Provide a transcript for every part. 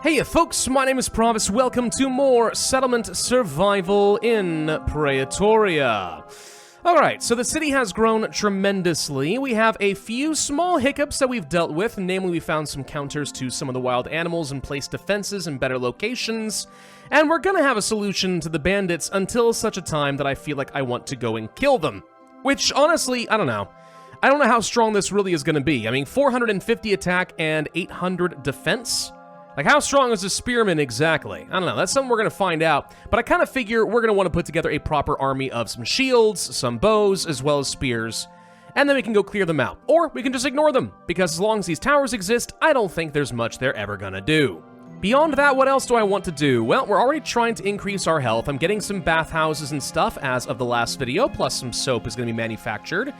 Hey folks, my name is Pravus. Welcome to more settlement survival in Praetoria. Alright, so the city has grown tremendously. We have a few small hiccups that we've dealt with, namely we found some counters to some of the wild animals and placed defenses in better locations. And we're gonna have a solution to the bandits until such a time that I feel like I want to go and kill them. Which, honestly, I don't know. I don't know how strong this really is gonna be. I mean, 450 attack and 800 defense? Like, how strong is a spearman exactly? I don't know, that's something we're gonna find out, but I kind of figure we're gonna want to put together a proper army of some shields, some bows, as well as spears, and then we can go clear them out. Or we can just ignore them, because as long as these towers exist, I don't think there's much they're ever gonna do. Beyond that, what else do I want to do? Well, we're already trying to increase our health. I'm getting some bathhouses and stuff as of the last video, plus some soap is going to be manufactured.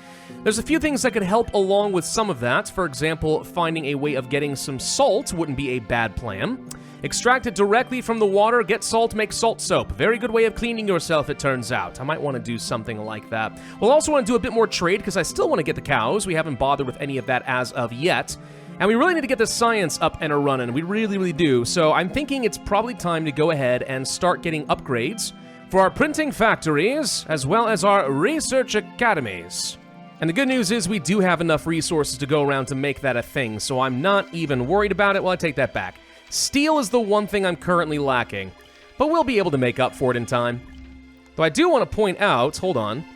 There's a few things that could help along with some of that. For example, finding a way of getting some salt wouldn't be a bad plan. Extract it directly from the water, get salt, make salt soap. Very good way of cleaning yourself, it turns out. I might want to do something like that. We'll also want to do a bit more trade, because I still want to get the cows. We haven't bothered with any of that as of yet. And we really need to get the science up and a-running. We really do. So I'm thinking it's probably time to go ahead and start getting upgrades for our printing factories, as well as our research academies. And the good news is we do have enough resources to go around to make that a thing, so I'm not even worried about it. Well, I take that back. Steel is the one thing I'm currently lacking, but we'll be able to make up for it in time. Though I do want to point out, hold on,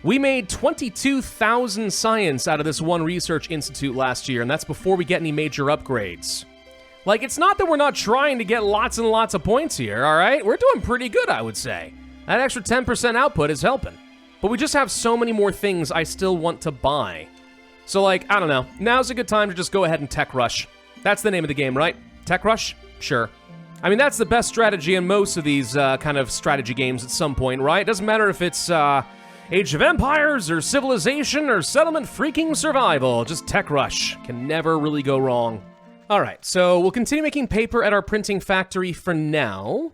we made 22,000 science out of this one research institute last year, and that's before we get any major upgrades. Like, it's not that we're not trying to get lots and lots of points here, alright? We're doing pretty good, I would say. That extra 10% output is helping. But we just have so many more things I still want to buy. So, like, I don't know. Now's a good time to just go ahead and tech rush. That's the name of the game, right? Tech rush? Sure. I mean, that's the best strategy in most of these kind of strategy games at some point, right? Doesn't matter if it's, Age of Empires, or Civilization, or Settlement freaking Survival. Just tech rush. Can never really go wrong. Alright, so we'll continue making paper at our printing factory for now.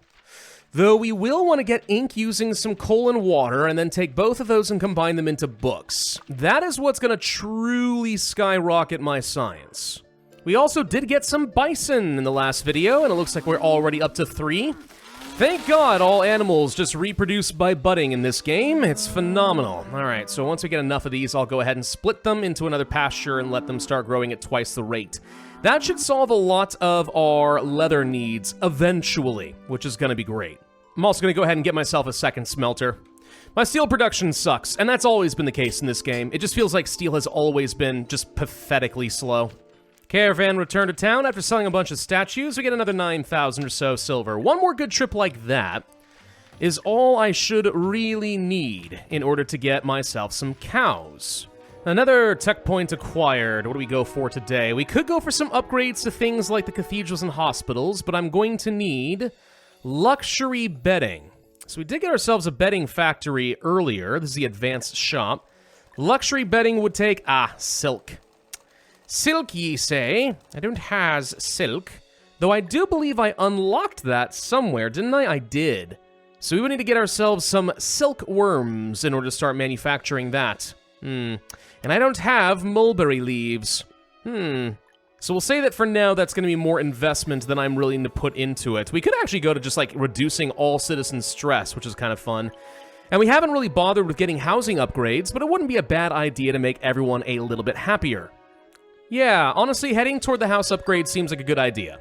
Though we will want to get ink using some coal and water, and then take both of those and combine them into books. That is what's going to truly skyrocket my science. We also did get some bison in the last video, and it looks like we're already up to 3. Thank God all animals just reproduce by budding in this game. It's phenomenal. Alright, so once we get enough of these, I'll go ahead and split them into another pasture and let them start growing at twice the rate. That should solve a lot of our leather needs eventually, which is going to be great. I'm also going to go ahead and get myself a second smelter. My steel production sucks, and that's always been the case in this game. It just feels like steel has always been just pathetically slow. Caravan returned to town after selling a bunch of statues. We get another 9,000 or so silver. One more good trip like that is all I should really need in order to get myself some cows. Another tech point acquired. What do we go for today? We could go for some upgrades to things like the cathedrals and hospitals, but I'm going to need luxury bedding. So we did get ourselves a bedding factory earlier. This is the advanced shop. Luxury bedding would take, silk. Silk, ye say? I don't has silk. Though I do believe I unlocked that somewhere, didn't I? I did. So we would need to get ourselves some silk worms in order to start manufacturing that. And I don't have mulberry leaves. So we'll say that for now that's going to be more investment than I'm willing to put into it. We could actually go to just like reducing all citizen stress, which is kind of fun. And we haven't really bothered with getting housing upgrades, but it wouldn't be a bad idea to make everyone a little bit happier. Yeah, honestly, heading toward the house upgrade seems like a good idea.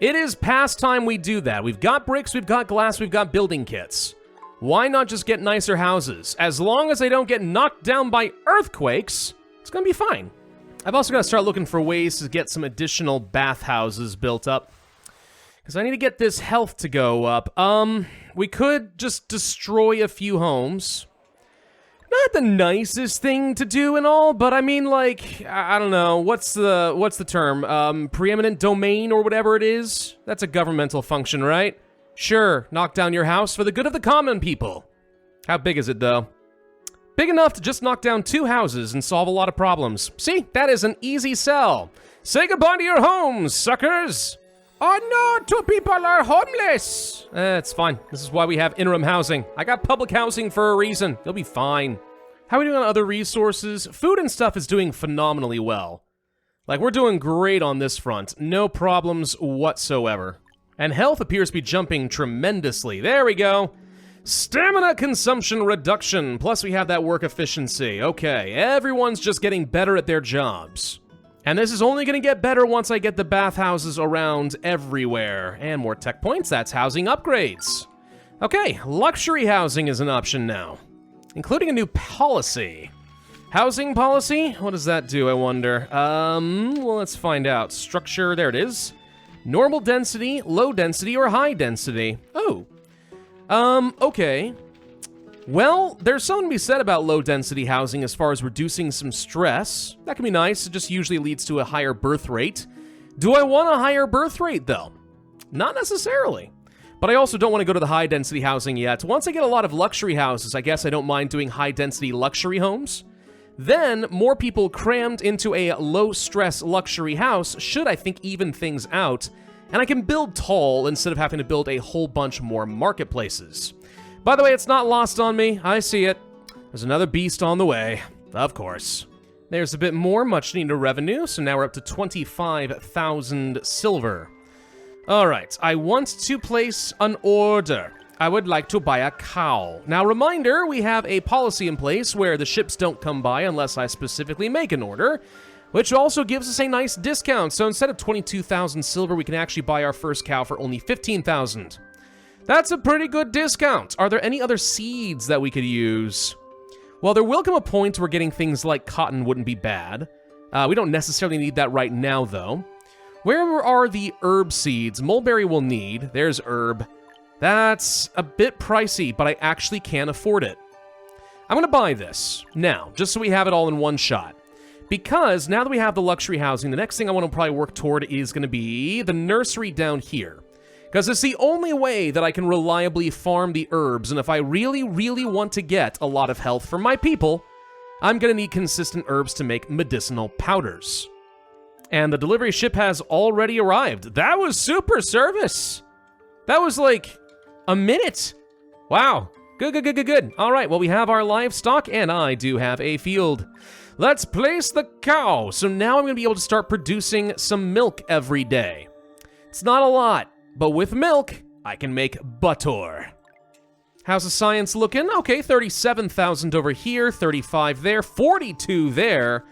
It is past time we do that. We've got bricks, we've got glass, we've got building kits. Why not just get nicer houses? As long as they don't get knocked down by earthquakes, it's gonna be fine. I've also got to start looking for ways to get some additional bathhouses built up, because I need to get this health to go up. We could just destroy a few homes. Not the nicest thing to do and all, but I mean, like, I don't know, what's the term? Preeminent domain or whatever it is? That's a governmental function, right? Sure, knock down your house for the good of the common people. How big is it, though? Big enough to just knock down 2 houses and solve a lot of problems. See, that is an easy sell. Say goodbye to your homes, suckers! Oh no, 2 people are homeless! It's fine. This is why we have interim housing. I got public housing for a reason. They'll be fine. How are we doing on other resources? Food and stuff is doing phenomenally well. Like, we're doing great on this front. No problems whatsoever. And health appears to be jumping tremendously. There we go. Stamina consumption reduction. Plus we have that work efficiency. Okay, everyone's just getting better at their jobs. And this is only going to get better once I get the bathhouses around everywhere. And more tech points, that's housing upgrades. Okay, luxury housing is an option now, including a new policy. Housing policy? What does that do, I wonder? Well, let's find out. Structure, there it is. Normal density, low density, or high density. Oh. Okay. Well, there's something to be said about low density housing as far as reducing some stress. That can be nice, it just usually leads to a higher birth rate. Do I want a higher birth rate, though? Not necessarily. But I also don't want to go to the high density housing yet. Once I get a lot of luxury houses, I guess I don't mind doing high density luxury homes. Then, more people crammed into a low-stress luxury house should, I think, even things out, and I can build tall instead of having to build a whole bunch more marketplaces. By the way, it's not lost on me. I see it. There's another beast on the way. Of course. There's a bit more much-needed revenue, so now we're up to 25,000 silver. Alright, I want to place an order. I would like to buy a cow. Now, reminder, we have a policy in place where the ships don't come by unless I specifically make an order, which also gives us a nice discount. So instead of 22,000 silver, we can actually buy our first cow for only 15,000. That's a pretty good discount. Are there any other seeds that we could use? Well, there will come a point where getting things like cotton wouldn't be bad. We don't necessarily need that right now, though. Where are the herb seeds? Mulberry will need. There's herb. That's a bit pricey, but I actually can afford it. I'm going to buy this now, just so we have it all in one shot. Because now that we have the luxury housing, the next thing I want to probably work toward is going to be the nursery down here. Because it's the only way that I can reliably farm the herbs, and if I really, really want to get a lot of health for my people, I'm going to need consistent herbs to make medicinal powders. And the delivery ship has already arrived. That was super service! That was like a minute. Wow. Good. All right, well, we have our livestock, and I do have a field. Let's place the cow. So now I'm going to be able to start producing some milk every day. It's not a lot, but with milk, I can make butter. How's the science looking? Okay, 37,000 over here, 35 there, 42 there,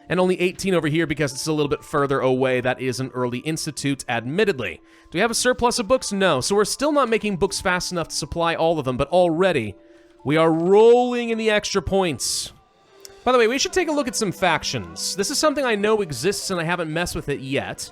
and only 18 over here because it's a little bit further away. That is an early institute, admittedly. Do we have a surplus of books? No, so we're still not making books fast enough to supply all of them, but already we are rolling in the extra points. By the way, we should take a look at some factions. This is something I know exists and I haven't messed with it yet.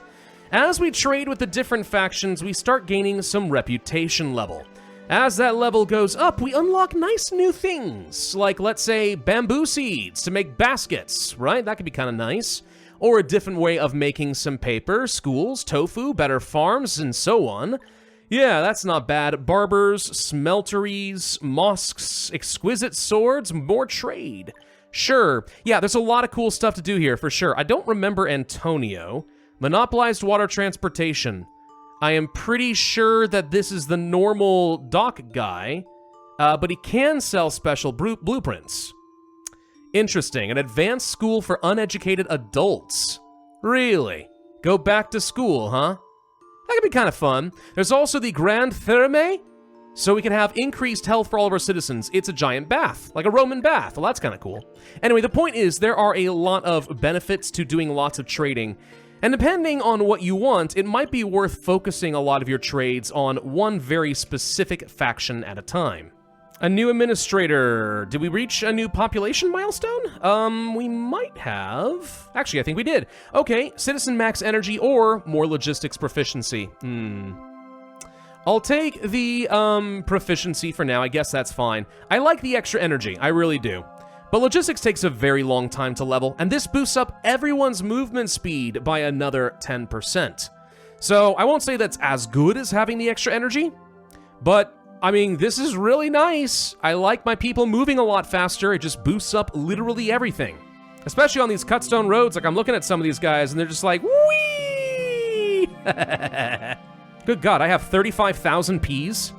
As we trade with the different factions, we start gaining some reputation level. As that level goes up, we unlock nice new things, like, let's say, bamboo seeds to make baskets, right? That could be kind of nice. Or a different way of making some paper, schools, tofu, better farms, and so on. Yeah, that's not bad. Barbers, smelteries, mosques, exquisite swords, more trade. Sure. Yeah, there's a lot of cool stuff to do here, for sure. I don't remember Antonio. Monopolized water transportation. I am pretty sure that this is the normal dock guy, but he can sell special blueprints. Interesting. An advanced school for uneducated adults. Really? Go back to school, huh? That could be kind of fun. There's also the Grand Therme, so we can have increased health for all of our citizens. It's a giant bath, like a Roman bath. Well, that's kind of cool. Anyway, the point is there are a lot of benefits to doing lots of trading. And depending on what you want, it might be worth focusing a lot of your trades on one very specific faction at a time. A new administrator. Did we reach a new population milestone? We might have. Actually, I think we did. Okay, citizen max energy or more logistics proficiency. I'll take the proficiency for now. I guess that's fine. I like the extra energy. I really do. But logistics takes a very long time to level, and this boosts up everyone's movement speed by another 10%. So I won't say that's as good as having the extra energy, but I mean, this is really nice. I like my people moving a lot faster. It just boosts up literally everything. Especially on these cutstone roads. Like, I'm looking at some of these guys, and they're just like, whee! Good God, I have 35,000 peas?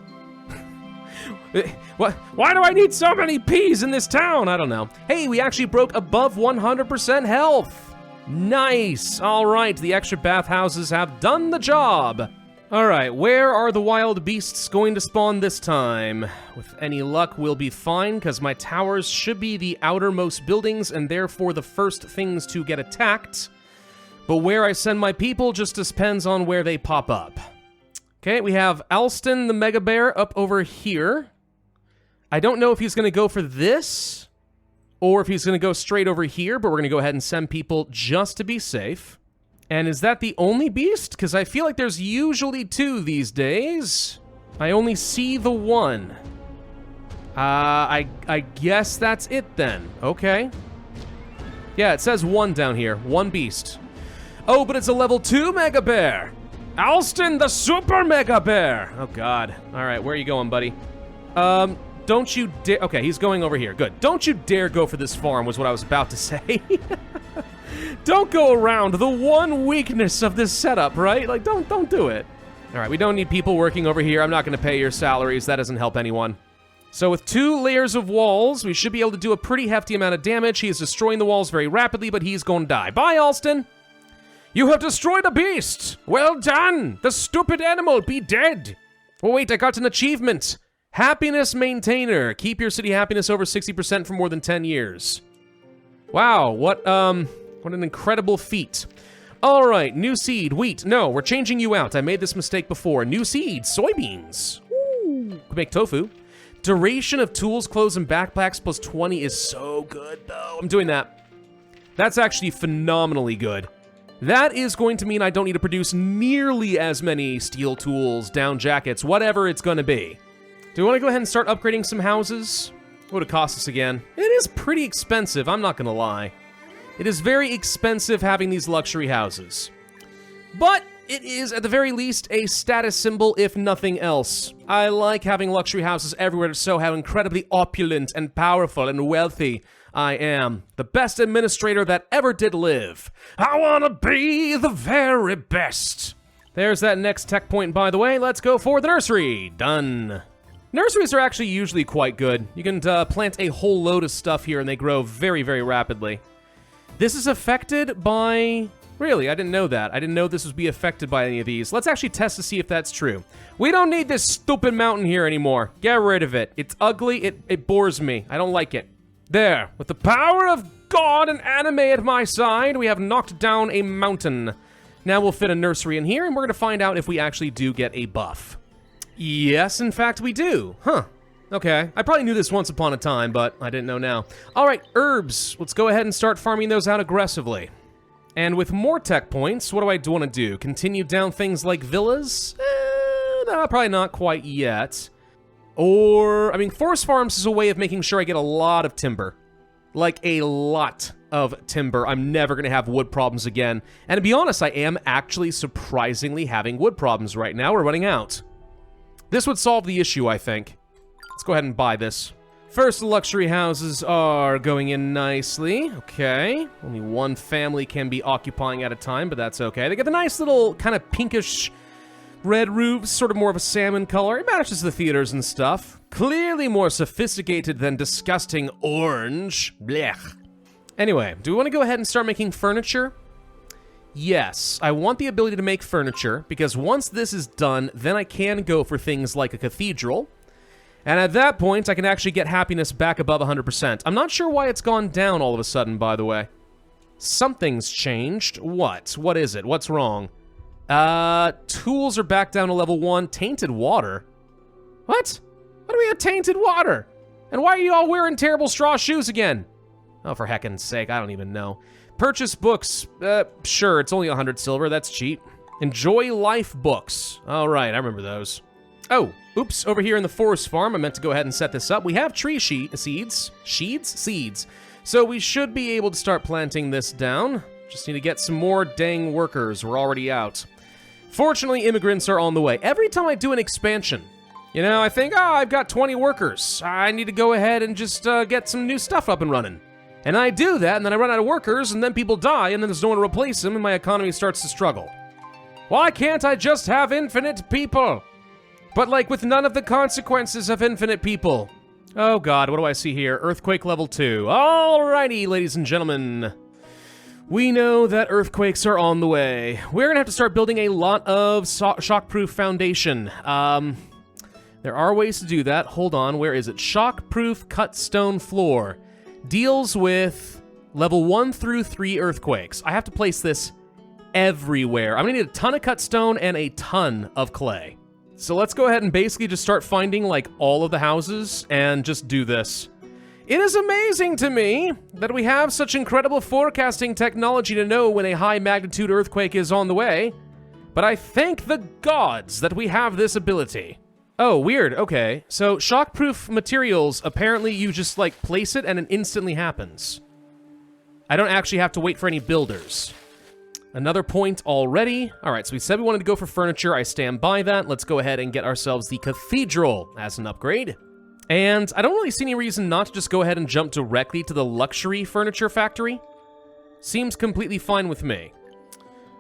What? Why do I need so many peas in this town? I don't know. Hey, we actually broke above 100% health. Nice. All right, the extra bathhouses have done the job. Alright, where are the wild beasts going to spawn this time? With any luck, we'll be fine, because my towers should be the outermost buildings, and therefore the first things to get attacked. But where I send my people just depends on where they pop up. Okay, we have Alston the Mega Bear up over here. I don't know if he's going to go for this, or if he's going to go straight over here, but we're going to go ahead and send people just to be safe. And is that the only beast? Because I feel like there's usually two these days. I only see the one. I guess that's it then. Okay. Yeah, it says one down here. One beast. Oh, but it's a level 2 Mega Bear. Alston the Super Mega Bear. Oh, God. All right, where are you going, buddy? Don't you dare... Okay, he's going over here. Good. Don't you dare go for this farm was what I was about to say. Don't go around the one weakness of this setup, right? Like, don't do it. All right, we don't need people working over here. I'm not going to pay your salaries. That doesn't help anyone. So with 2 layers of walls, we should be able to do a pretty hefty amount of damage. He is destroying the walls very rapidly, but he's going to die. Bye, Alston. You have destroyed a beast. Well done. The stupid animal be dead. Oh, wait, I got an achievement. Happiness Maintainer. Keep your city happiness over 60% for more than 10 years. Wow, what an incredible feat. All right, new seed, wheat. No, we're changing you out. I made this mistake before. New seed, soybeans. Ooh, could make tofu. Duration of tools, clothes, and backpacks plus 20 is so good, though. I'm doing that. That's actually phenomenally good. That is going to mean I don't need to produce nearly as many steel tools, down jackets, whatever it's going to be. Do we want to go ahead and start upgrading some houses? What would it cost us again? It is pretty expensive, I'm not going to lie. It is very expensive having these luxury houses. But it is, at the very least, a status symbol, if nothing else. I like having luxury houses everywhere to show how incredibly opulent and powerful and wealthy I am. The best administrator that ever did live. I want to be the very best. There's that next tech point, by the way. Let's go for the nursery. Done. Nurseries are actually usually quite good. You can plant a whole load of stuff here and they grow very, very rapidly. This is affected by... Really, I didn't know that. I didn't know this would be affected by any of these. Let's actually test to see if that's true. We don't need this stupid mountain here anymore. Get rid of it. It's ugly. It bores me. I don't like it. There. With the power of God and anime at my side, we have knocked down a mountain. Now we'll fit a nursery in here, and we're going to find out if we actually do get a buff. Yes, in fact, we do. Huh. Okay. I probably knew this once upon a time, but I didn't know now. All right, herbs. Let's go ahead and start farming those out aggressively. And with more tech points, what do I want to do? Continue down things like villas? No, probably not quite yet. Or, I mean, forest farms is a way of making sure I get a lot of timber. Like, a lot of timber. I'm never going to have wood problems again. And to be honest, I am actually surprisingly having wood problems right now. We're running out. This would solve the issue, I think. Let's go ahead and buy this. First, the luxury houses are going in nicely. Okay. Only one family can be occupying at a time, but that's okay. They get the nice little kind of pinkish red roofs, sort of more of a salmon color. It matches the theaters and stuff. Clearly more sophisticated than disgusting orange. Blech. Anyway, do we want to go ahead and start making furniture? Yes, I want the ability to make furniture, because once this is done, then I can go for things like a cathedral. And at that point, I can actually get happiness back above 100%. I'm not sure why it's gone down all of a sudden, by the way. Something's changed. What? What is it? What's wrong? Tools are back down to level 1. Tainted water? What? What do we have tainted water? And why are you all wearing terrible straw shoes again? Oh, for heckin's sake, I don't even know. Purchase books. Sure, it's only 100 silver. That's cheap. Enjoy life books. All right, I remember those. Oh, oops, over here in the forest farm, I meant to go ahead and set this up. We have tree seeds. Seeds. So we should be able to start planting this down. Just need to get some more dang workers. We're already out. Fortunately, immigrants are on the way. Every time I do an expansion, you know, I think, oh, I've got 20 workers. I need to go ahead and just get some new stuff up and running. And I do that, and then I run out of workers, and then people die, and then there's no one to replace them, and my economy starts to struggle. Why can't I just have infinite people? But, like, with none of the consequences of infinite people. Oh, God, what do I see here? Earthquake level 2. Alrighty, ladies and gentlemen. We know that earthquakes are on the way. We're gonna have to start building a lot of shockproof foundation. There are ways to do that. Hold on, where is it? Shockproof cut stone floor. Deals with level 1 through 3 earthquakes. I have to place this everywhere. I'm gonna need a ton of cut stone and a ton of clay. So let's go ahead and basically just start finding like all of the houses and just do this. It is amazing to me that we have such incredible forecasting technology to know when a high magnitude earthquake is on the way, but I thank the gods that we have this ability. Oh, weird, okay. So shockproof materials, apparently you just like place it and it instantly happens. I don't actually have to wait for any builders. Another point already. All right, so we said we wanted to go for furniture. I stand by that. Let's go ahead and get ourselves the cathedral as an upgrade. And I don't really see any reason not to just go ahead and jump directly to the luxury furniture factory. Seems completely fine with me.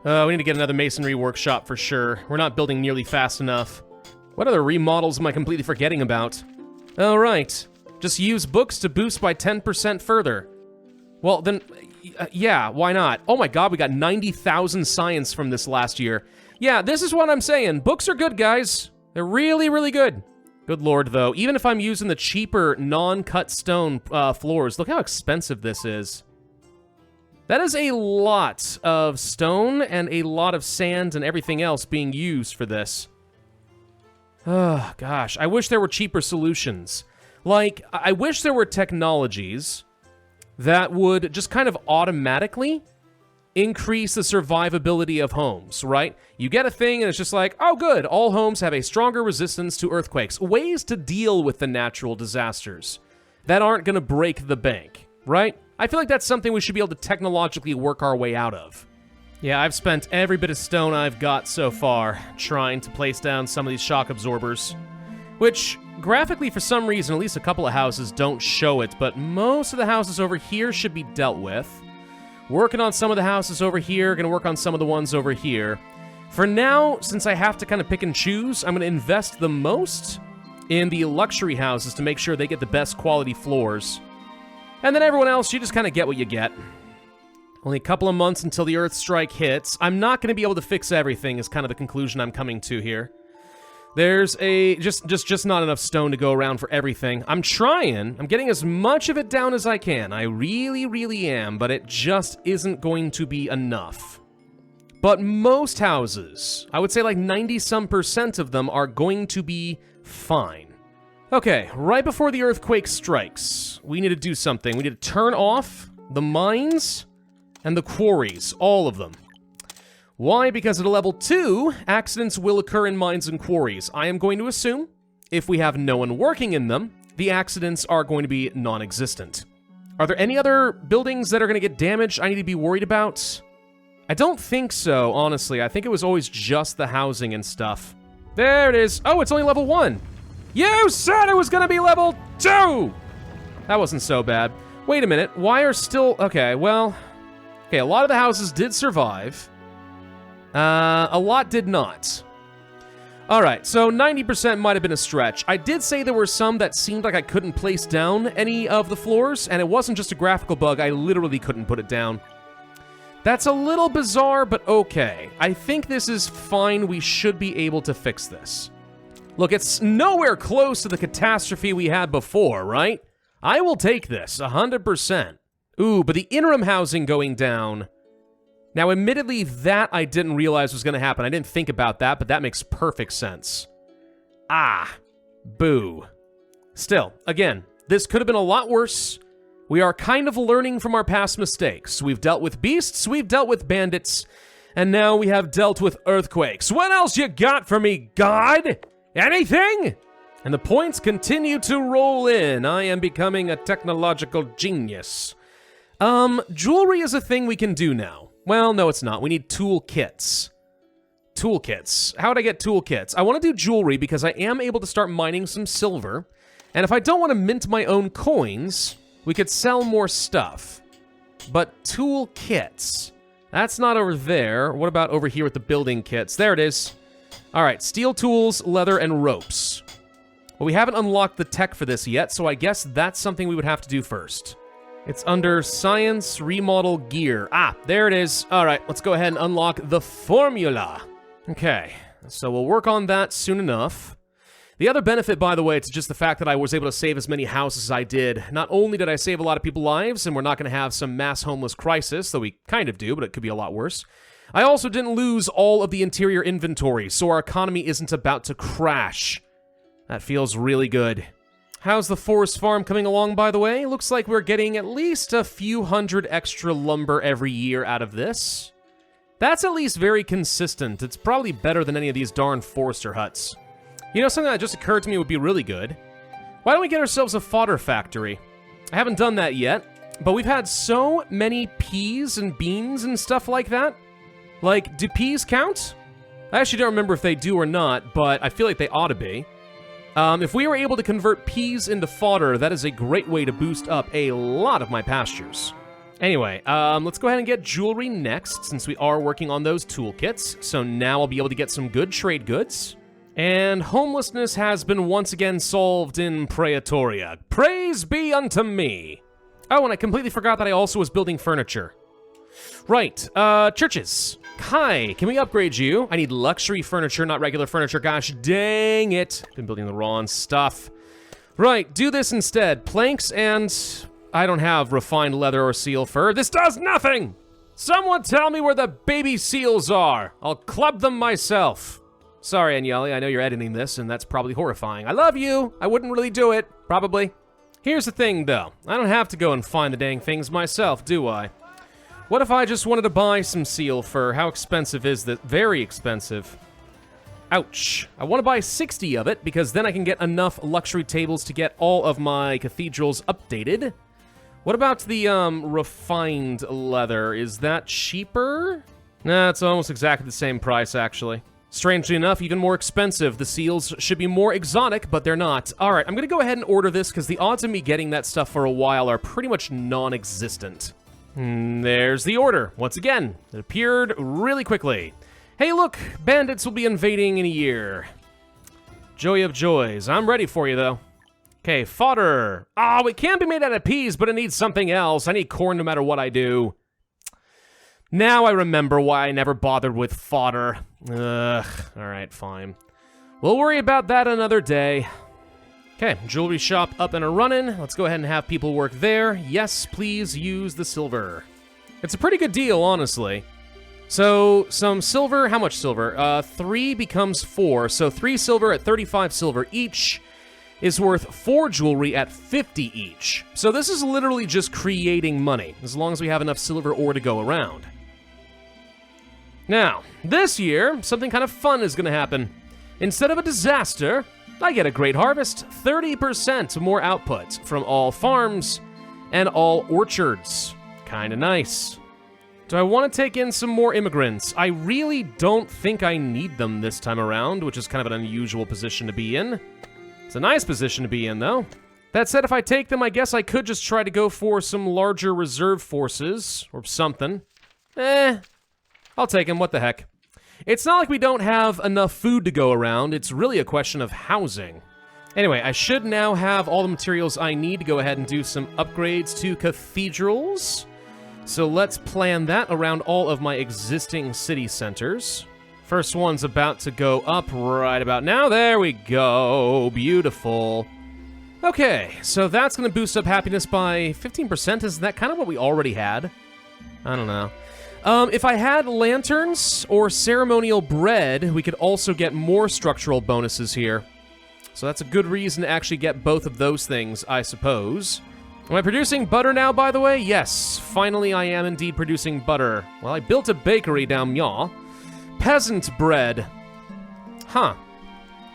We need to get another masonry workshop for sure. We're not building nearly fast enough. What other remodels am I completely forgetting about? All right, just use books to boost by 10% further. Well, then, yeah, why not? Oh my god, we got 90,000 science from this last year. Yeah, this is what I'm saying. Books are good, guys. They're really, really good. Good lord, though. Even if I'm using the cheaper, non-cut stone floors, look how expensive this is. That is a lot of stone and a lot of sand and everything else being used for this. Oh, gosh. I wish there were cheaper solutions. Like, I wish there were technologies that would just kind of automatically increase the survivability of homes, right? You get a thing and it's just like, oh good, all homes have a stronger resistance to earthquakes. Ways to deal with the natural disasters that aren't gonna break the bank, right? I feel like that's something we should be able to technologically work our way out of. Yeah, I've spent every bit of stone I've got so far trying to place down some of these shock absorbers, which graphically for some reason, at least a couple of houses don't show it, but most of the houses over here should be dealt with. Working on some of the houses over here, gonna work on some of the ones over here. For now, since I have to kind of pick and choose, I'm gonna invest the most in the luxury houses to make sure they get the best quality floors. And then everyone else, you just kind of get what you get. Only a couple of months until the Earth strike hits. I'm not gonna be able to fix everything is kind of the conclusion I'm coming to here. There's just not enough stone to go around for everything. I'm trying. I'm getting as much of it down as I can. I really, really am, but it just isn't going to be enough. But most houses, I would say like 90-some% of them are going to be fine. Okay, right before the earthquake strikes, we need to do something. We need to turn off the mines and the quarries, all of them. Why? Because at a level 2, accidents will occur in mines and quarries. I am going to assume, if we have no one working in them, the accidents are going to be non-existent. Are there any other buildings that are going to get damaged I need to be worried about? I don't think so, honestly. I think it was always just the housing and stuff. There it is. Oh, it's only level 1. You said it was going to be level 2! That wasn't so bad. Wait a minute. Why are still... Okay, well... Okay, a lot of the houses did survive. A lot did not. Alright, so 90% might have been a stretch. I did say there were some that seemed like I couldn't place down any of the floors, and it wasn't just a graphical bug, I literally couldn't put it down. That's a little bizarre, but okay. I think this is fine, we should be able to fix this. Look, it's nowhere close to the catastrophe we had before, right? I will take this, 100%. Ooh, but the interim housing going down... Now, admittedly, that I didn't realize was going to happen. I didn't think about that, but that makes perfect sense. Ah, boo. Still, again, this could have been a lot worse. We are kind of learning from our past mistakes. We've dealt with beasts, we've dealt with bandits, and now we have dealt with earthquakes. What else you got for me, God? Anything? And the points continue to roll in. I am becoming a technological genius. Jewelry is a thing we can do now. Well, no, it's not. We need toolkits. Toolkits. How would I get toolkits? I want to do jewelry because I am able to start mining some silver. And if I don't want to mint my own coins, we could sell more stuff. But toolkits. That's not over there. What about over here with the building kits? There it is. All right, steel tools, leather, and ropes. Well, we haven't unlocked the tech for this yet, so I guess that's something we would have to do first. It's under Science Remodel Gear. Ah, there it is. All right, let's go ahead and unlock the formula. Okay, so we'll work on that soon enough. The other benefit, by the way, to just the fact that I was able to save as many houses as I did. Not only did I save a lot of people's lives, and we're not going to have some mass homeless crisis, though we kind of do, but it could be a lot worse. I also didn't lose all of the interior inventory, so our economy isn't about to crash. That feels really good. How's the forest farm coming along, by the way? Looks like we're getting at least a few hundred extra lumber every year out of this. That's at least very consistent. It's probably better than any of these darn forester huts. You know, something that just occurred to me would be really good. Why don't we get ourselves a fodder factory? I haven't done that yet, but we've had so many peas and beans and stuff like that. Like, do peas count? I actually don't remember if they do or not, but I feel like they ought to be. If we were able to convert peas into fodder, that is a great way to boost up a lot of my pastures. Anyway, let's go ahead and get jewelry next, since we are working on those toolkits. So now I'll be able to get some good trade goods. And homelessness has been once again solved in Praetoria. Praise be unto me! Oh, and I completely forgot that I also was building furniture. Right, churches. Hi, can we upgrade you? I need luxury furniture, not regular furniture. Gosh, dang it. Been building the wrong stuff. Right, do this instead. Planks and... I don't have refined leather or seal fur. This does nothing! Someone tell me where the baby seals are. I'll club them myself. Sorry, Ainyaly, I know you're editing this, and that's probably horrifying. I love you! I wouldn't really do it, probably. Here's the thing, though. I don't have to go and find the dang things myself, do I? What if I just wanted to buy some seal fur? How expensive is that? Very expensive. Ouch. I want to buy 60 of it, because then I can get enough luxury tables to get all of my cathedrals updated. What about the, refined leather? Is that cheaper? Nah, it's almost exactly the same price, actually. Strangely enough, even more expensive. The seals should be more exotic, but they're not. Alright, I'm gonna go ahead and order this, because the odds of me getting that stuff for a while are pretty much non-existent. There's the order. Once again, it appeared really quickly. Hey look, bandits will be invading in a year. Joy of joys. I'm ready for you, though. Okay, fodder. Oh, it can't be made out of peas, but it needs something else. I need corn no matter what I do. Now I remember why I never bothered with fodder. Ugh, alright, fine. We'll worry about that another day. Okay, jewelry shop up and a-running. Let's go ahead and have people work there. Yes, please use the silver. It's a pretty good deal, honestly. So, some silver, how much silver? 3 becomes 4, so 3 silver at 35 silver each is worth 4 jewelry at 50 each. So this is literally just creating money, as long as we have enough silver ore to go around. Now, this year, something kind of fun is going to happen. Instead of a disaster, I get a great harvest. 30% more output from all farms and all orchards. Kinda nice. Do I want to take in some more immigrants? I really don't think I need them this time around, which is kind of an unusual position to be in. It's a nice position to be in, though. That said, if I take them, I guess I could just try to go for some larger reserve forces, or something. I'll take them, what the heck. It's not like we don't have enough food to go around, it's really a question of housing. Anyway, I should now have all the materials I need to go ahead and do some upgrades to cathedrals. So let's plan that around all of my existing city centers. First one's about to go up right about now. There we go. Beautiful. Okay, so that's going to boost up happiness by 15%. Isn't that kind of what we already had? I don't know. If I had lanterns or ceremonial bread, we could also get more structural bonuses here. So that's a good reason to actually get both of those things, I suppose. Am I producing butter now, by the way? Yes, finally I am indeed producing butter. Well, I built a bakery down Mya. Peasant bread. Huh.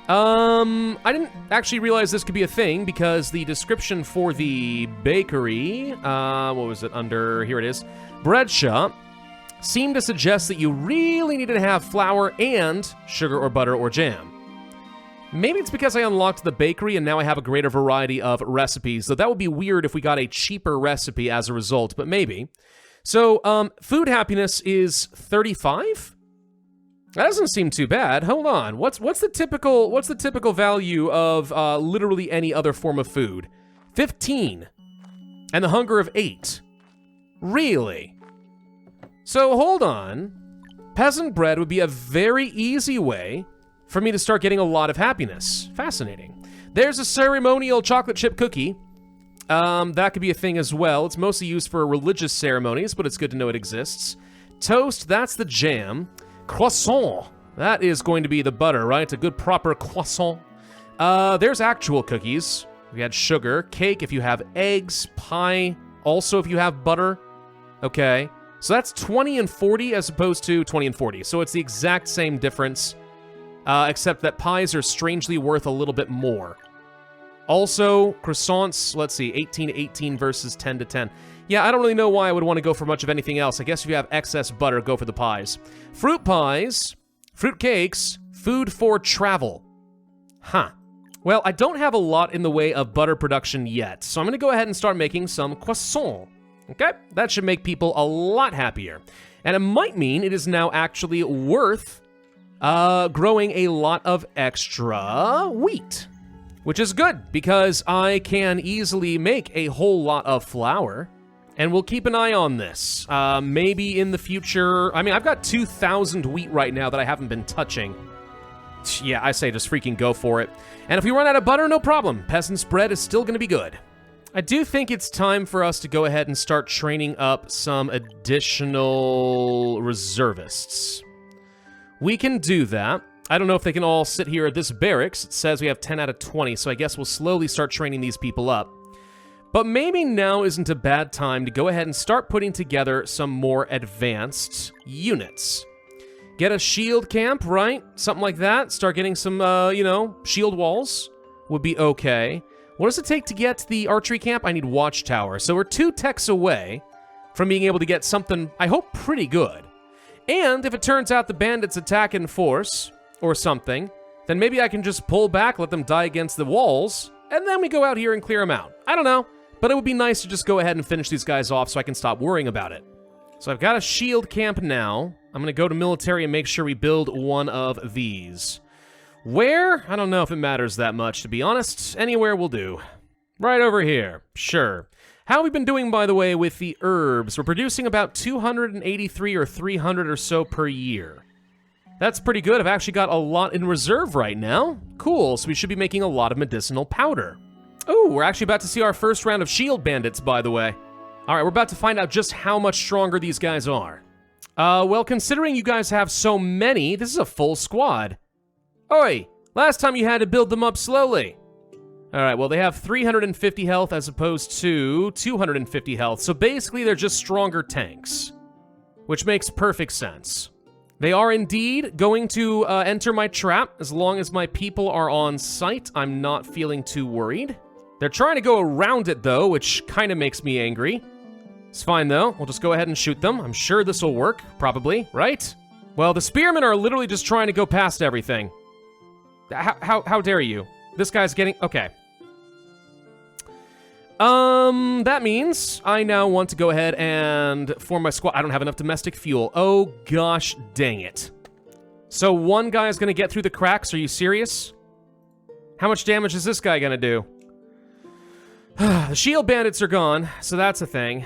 I didn't actually realize this could be a thing because the description for the bakery, what was it under? Here it is. Bread shop. Seemed to suggest that you really needed to have flour and sugar or butter or jam. Maybe it's because I unlocked the bakery and now I have a greater variety of recipes, so that would be weird if we got a cheaper recipe as a result, but maybe. So, food happiness is 35? That doesn't seem too bad. Hold on. What's the typical value of literally any other form of food? 15. And the hunger of 8. Really? So hold on. Peasant bread would be a very easy way for me to start getting a lot of happiness. Fascinating. There's a ceremonial chocolate chip cookie. That could be a thing as well. It's mostly used for religious ceremonies, but it's good to know it exists. Toast, that's the jam. Croissant, that is going to be the butter, right? A good proper croissant. There's actual cookies. We had sugar. Cake if you have eggs. Pie, also if you have butter. Okay. So that's 20 and 40 as opposed to 20 and 40. So it's the exact same difference, except that pies are strangely worth a little bit more. Also, croissants, let's see, 18 to 18 versus 10 to 10. Yeah, I don't really know why I would want to go for much of anything else. I guess if you have excess butter, go for the pies. Fruit pies, fruit cakes, food for travel. Huh. Well, I don't have a lot in the way of butter production yet, so I'm going to go ahead and start making some croissants. Okay? That should make people a lot happier. And it might mean it is now actually worth growing a lot of extra wheat. Which is good, because I can easily make a whole lot of flour. And we'll keep an eye on this. Maybe in the future... I mean, I've got 2,000 wheat right now that I haven't been touching. Yeah, I say just freaking go for it. And if we run out of butter, no problem. Peasant's bread is still going to be good. I do think it's time for us to go ahead and start training up some additional reservists. We can do that. I don't know if they can all sit here at this barracks. It says we have 10 out of 20, so I guess we'll slowly start training these people up. But maybe now isn't a bad time to go ahead and start putting together some more advanced units. Get a shield camp, right? Something like that. Start getting some, shield walls would be okay. What does it take to get the archery camp? I need watchtower. So we're 2 techs away from being able to get something, I hope, pretty good. And if it turns out the bandits attack in force... or something, then maybe I can just pull back, let them die against the walls, and then we go out here and clear them out. I don't know, but it would be nice to just go ahead and finish these guys off so I can stop worrying about it. So I've got a shield camp now. I'm going to go to military and make sure we build one of these. Where? I don't know if it matters that much, to be honest. Anywhere will do. Right over here. Sure. How have we been doing, by the way, with the herbs? We're producing about 283 or 300 or so per year. That's pretty good. I've actually got a lot in reserve right now. Cool, so we should be making a lot of medicinal powder. Oh, we're actually about to see our first round of shield bandits, by the way. All right, we're about to find out just how much stronger these guys are. Well, considering you guys have so many, this is a full squad. Oi, last time you had to build them up slowly. All right, well, they have 350 health as opposed to 250 health, so basically they're just stronger tanks, which makes perfect sense. They are indeed going to enter my trap. As long as my people are on site, I'm not feeling too worried. They're trying to go around it, though, which kind of makes me angry. It's fine, though. We'll just go ahead and shoot them. I'm sure this will work, probably, right? Well, the spearmen are literally just trying to go past everything. How dare you? This guy's getting... Okay. That means I now want to go ahead and form my squad. I don't have enough domestic fuel. Oh, gosh dang it. So one guy is going to get through the cracks. Are you serious? How much damage is this guy going to do? The shield bandits are gone, so that's a thing.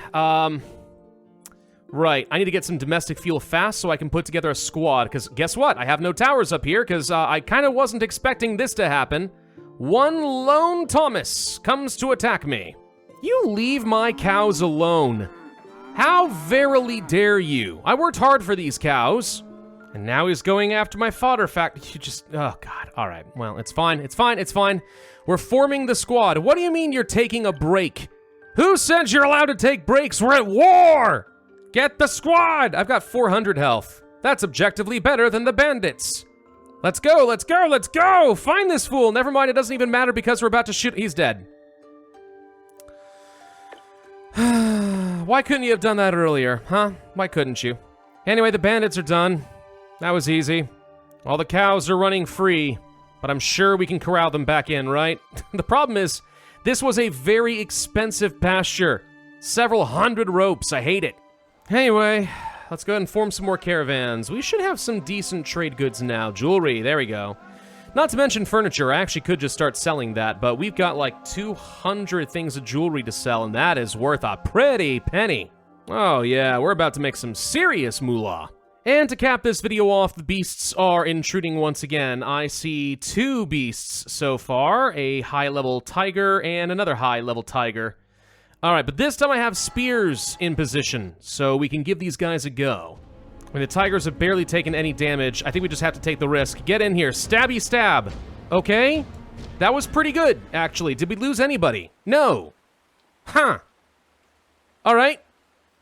Right, I need to get some domestic fuel fast so I can put together a squad, because guess what? I have no towers up here, because I kind of wasn't expecting this to happen. One lone Thomas comes to attack me. You leave my cows alone. How verily dare you? I worked hard for these cows. And now he's going after my fodder You just, oh God. All right, well, it's fine, it's fine, it's fine. We're forming the squad. What do you mean you're taking a break? Who said you're allowed to take breaks? We're at war! Get the squad! I've got 400 health. That's objectively better than the bandits. Let's go, let's go, let's go! Find this fool! Never mind, it doesn't even matter because we're about to shoot. He's dead. Why couldn't you have done that earlier, huh? Why couldn't you? Anyway, the bandits are done. That was easy. All the cows are running free, but I'm sure we can corral them back in, right? The problem is, this was a very expensive pasture. Several hundred ropes, I hate it. Anyway, let's go ahead and form some more caravans. We should have some decent trade goods now. Jewelry, there we go. Not to mention furniture. I actually could just start selling that, but we've got like 200 things of jewelry to sell, and that is worth a pretty penny. Oh yeah, we're about to make some serious moolah. And to cap this video off, the beasts are intruding once again. I see 2 beasts so far, a high-level tiger and another high-level tiger. Alright, but this time I have spears in position, so we can give these guys a go. When the tigers have barely taken any damage, I think we just have to take the risk. Get in here, stabby stab. Okay, that was pretty good, actually. Did we lose anybody? No. Huh. Alright.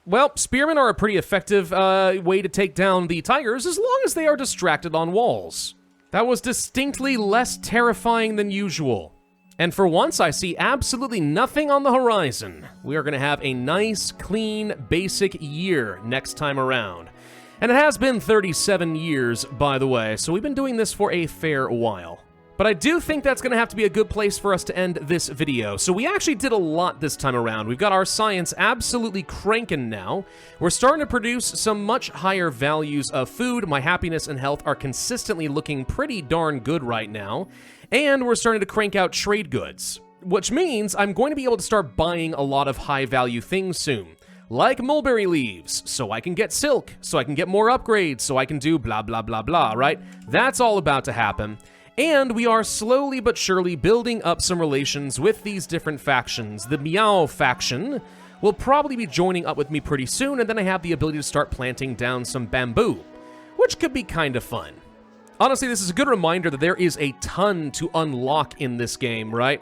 Well, spearmen are a pretty effective way to take down the tigers as long as they are distracted on walls. That was distinctly less terrifying than usual. And for once, I see absolutely nothing on the horizon. We are going to have a nice, clean, basic year next time around. And it has been 37 years, by the way, so we've been doing this for a fair while. But I do think that's going to have to be a good place for us to end this video. So we actually did a lot this time around. We've got our science absolutely cranking now. We're starting to produce some much higher values of food. My happiness and health are consistently looking pretty darn good right now. And we're starting to crank out trade goods, which means I'm going to be able to start buying a lot of high-value things soon. Like mulberry leaves, so I can get silk, so I can get more upgrades, so I can do blah, blah, blah, blah, right? That's all about to happen. And we are slowly but surely building up some relations with these different factions. The Meow faction will probably be joining up with me pretty soon, and then I have the ability to start planting down some bamboo, which could be kind of fun. Honestly, this is a good reminder that there is a ton to unlock in this game, right?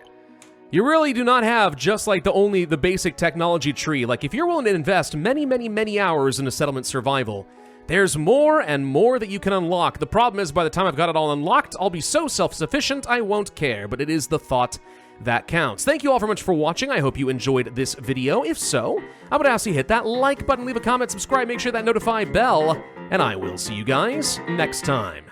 You really do not have just like the basic technology tree. Like if you're willing to invest many, many, many hours into settlement survival, there's more and more that you can unlock. The problem is by the time I've got it all unlocked, I'll be so self-sufficient I won't care, but it is the thought that counts. Thank you all very much for watching. I hope you enjoyed this video. If so, I would ask you to hit that like button, leave a comment, subscribe, make sure that notify bell, and I will see you guys next time.